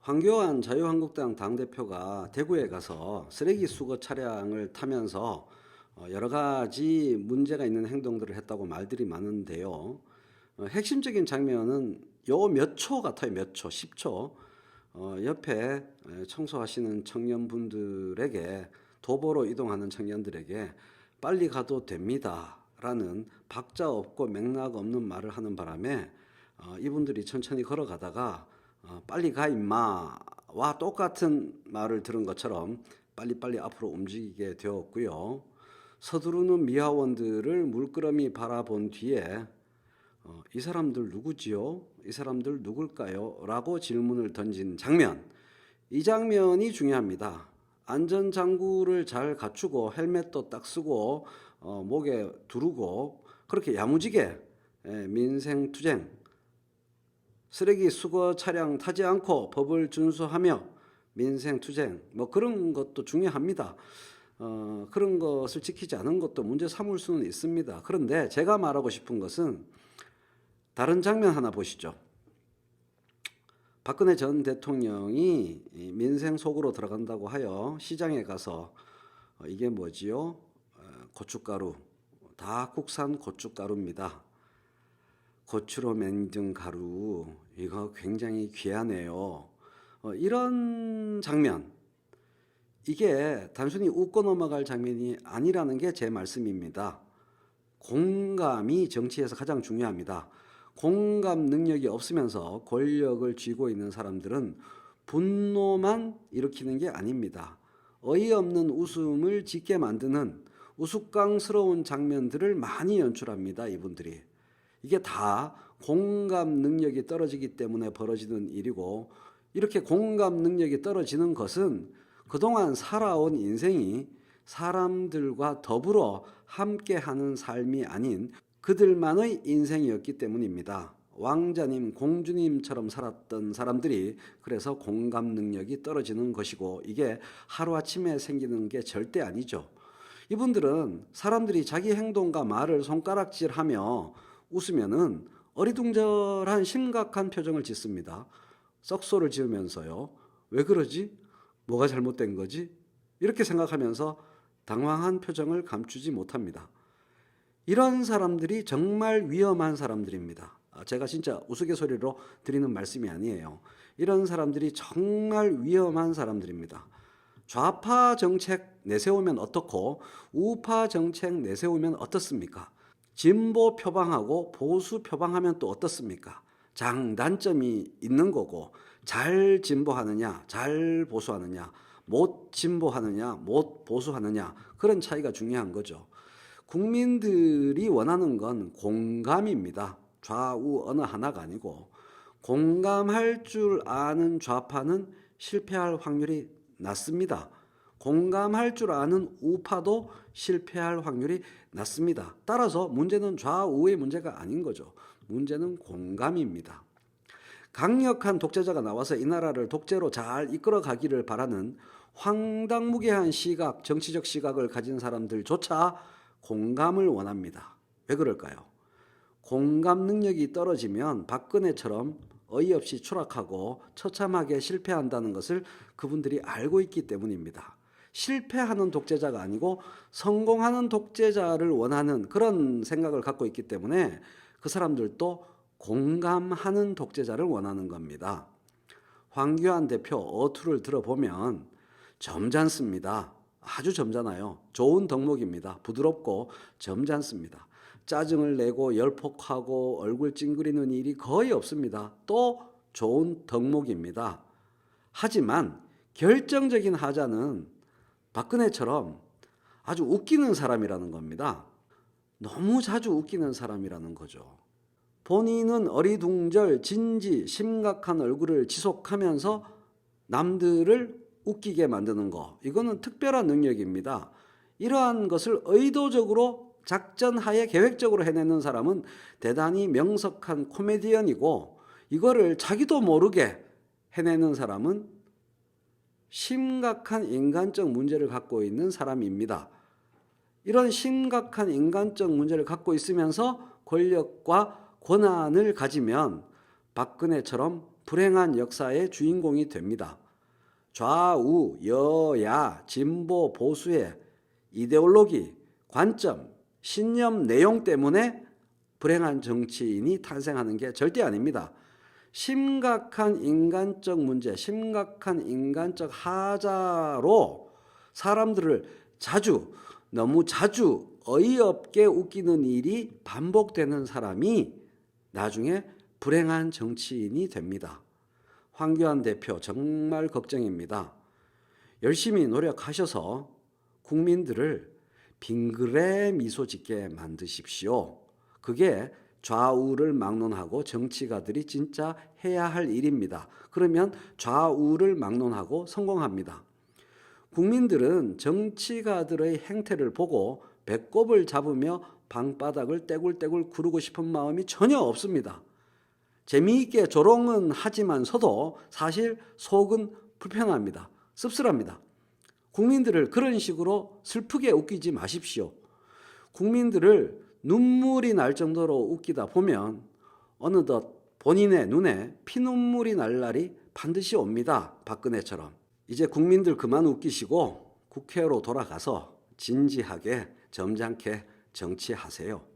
황교안 자유한국당 당대표가 대구에 가서 쓰레기 수거 차량을 타면서 여러 가지 문제가 있는 행동들을 했다고 말들이 많은데요. 핵심적인 장면은 요 몇 초 같아요. 몇 초, 10초. 옆에 청소하시는 청년분들에게, 도보로 이동하는 청년들에게 빨리 가도 됩니다 라는 박자 없고 맥락 없는 말을 하는 바람에 이분들이 천천히 걸어가다가 빨리 가 임마와 똑같은 말을 들은 것처럼 빨리빨리 앞으로 움직이게 되었고요. 서두르는 미화원들을 물끄러미 바라본 뒤에 이 사람들 누구지요? 이 사람들 누굴까요? 라고 질문을 던진 장면. 이 장면이 중요합니다. 안전장구를 잘 갖추고 헬멧도 딱 쓰고 목에 두르고 그렇게 야무지게 민생투쟁, 쓰레기 수거 차량 타지 않고 법을 준수하며 민생투쟁, 뭐 그런 것도 중요합니다. 그런 것을 지키지 않은 것도 문제 삼을 수는 있습니다. 그런데 제가 말하고 싶은 것은 다른 장면 하나 보시죠. 박근혜 전 대통령이 민생 속으로 들어간다고 하여 시장에 가서 이게 뭐지요? 고춧가루, 다 국산 고춧가루입니다. 고추로 만든 가루, 이거 굉장히 귀하네요. 이런 장면, 이게 단순히 웃고 넘어갈 장면이 아니라는 게 제 말씀입니다. 공감이 정치에서 가장 중요합니다. 공감 능력이 없으면서 권력을 쥐고 있는 사람들은 분노만 일으키는 게 아닙니다. 어이없는 웃음을 짓게 만드는 우스꽝스러운 장면들을 많이 연출합니다. 이분들이. 이게 다 공감 능력이 떨어지기 때문에 벌어지는 일이고, 이렇게 공감 능력이 떨어지는 것은 그동안 살아온 인생이 사람들과 더불어 함께하는 삶이 아닌 그들만의 인생이었기 때문입니다. 왕자님, 공주님처럼 살았던 사람들이 그래서 공감 능력이 떨어지는 것이고, 이게 하루아침에 생기는 게 절대 아니죠. 이분들은 사람들이 자기 행동과 말을 손가락질하며 웃으면은 어리둥절한 심각한 표정을 짓습니다. 썩소를 지으면서요. 왜 그러지? 뭐가 잘못된 거지? 이렇게 생각하면서 당황한 표정을 감추지 못합니다. 이런 사람들이 정말 위험한 사람들입니다. 제가 진짜 우스갯소리로 드리는 말씀이 아니에요. 이런 사람들이 정말 위험한 사람들입니다. 좌파 정책 내세우면 어떻고 우파 정책 내세우면 어떻습니까? 진보 표방하고 보수 표방하면 또 어떻습니까? 장단점이 있는 거고, 잘 진보하느냐, 잘 보수하느냐, 못 진보하느냐, 못 보수하느냐, 그런 차이가 중요한 거죠. 국민들이 원하는 건 공감입니다. 좌우 어느 하나가 아니고, 공감할 줄 아는 좌파는 실패할 확률이 낮습니다. 공감할 줄 아는 우파도 실패할 확률이 낮습니다. 따라서 문제는 좌우의 문제가 아닌 거죠. 문제는 공감입니다. 강력한 독재자가 나와서 이 나라를 독재로 잘 이끌어 가기를 바라는 황당무계한 시각, 정치적 시각을 가진 사람들조차 공감을 원합니다. 왜 그럴까요? 공감 능력이 떨어지면 박근혜처럼 어이없이 추락하고 처참하게 실패한다는 것을 그분들이 알고 있기 때문입니다. 실패하는 독재자가 아니고 성공하는 독재자를 원하는 그런 생각을 갖고 있기 때문에 그 사람들도 공감하는 독재자를 원하는 겁니다. 황교안 대표 어투를 들어보면 점잖습니다. 아주 점잖아요. 좋은 덕목입니다. 부드럽고 점잖습니다. 짜증을 내고 열폭하고 얼굴 찡그리는 일이 거의 없습니다. 또 좋은 덕목입니다. 하지만 결정적인 하자는 박근혜처럼 아주 웃기는 사람이라는 겁니다. 너무 자주 웃기는 사람이라는 거죠. 본인은 어리둥절, 진지, 심각한 얼굴을 지속하면서 남들을 웃기게 만드는 거, 이거는 특별한 능력입니다. 이러한 것을 의도적으로 작전하에 계획적으로 해내는 사람은 대단히 명석한 코미디언이고, 이거를 자기도 모르게 해내는 사람은 심각한 인간적 문제를 갖고 있는 사람입니다. 이런 심각한 인간적 문제를 갖고 있으면서 권력과 권한을 가지면 박근혜처럼 불행한 역사의 주인공이 됩니다. 좌우, 여야, 진보, 보수의 이데올로기, 관점, 신념 내용 때문에 불행한 정치인이 탄생하는 게 절대 아닙니다. 심각한 인간적 문제, 심각한 인간적 하자로 사람들을 너무 자주 어이없게 웃기는 일이 반복되는 사람이 나중에 불행한 정치인이 됩니다. 황교안 대표 정말 걱정입니다. 열심히 노력하셔서 국민들을 빙그레 미소 짓게 만드십시오. 그게 좌우를 막론하고 정치가들이 진짜 해야 할 일입니다. 그러면 좌우를 막론하고 성공합니다. 국민들은 정치가들의 행태를 보고 배꼽을 잡으며 방바닥을 떼굴떼굴 구르고 싶은 마음이 전혀 없습니다. 재미있게 조롱은 하지만서도 사실 속은 불편합니다. 씁쓸합니다. 국민들을 그런 식으로 슬프게 웃기지 마십시오. 국민들을 눈물이 날 정도로 웃기다 보면 어느덧 본인의 눈에 피눈물이 날 날이 반드시 옵니다. 박근혜처럼. 이제 국민들 그만 웃기시고 국회로 돌아가서 진지하게 점잖게 정치하세요.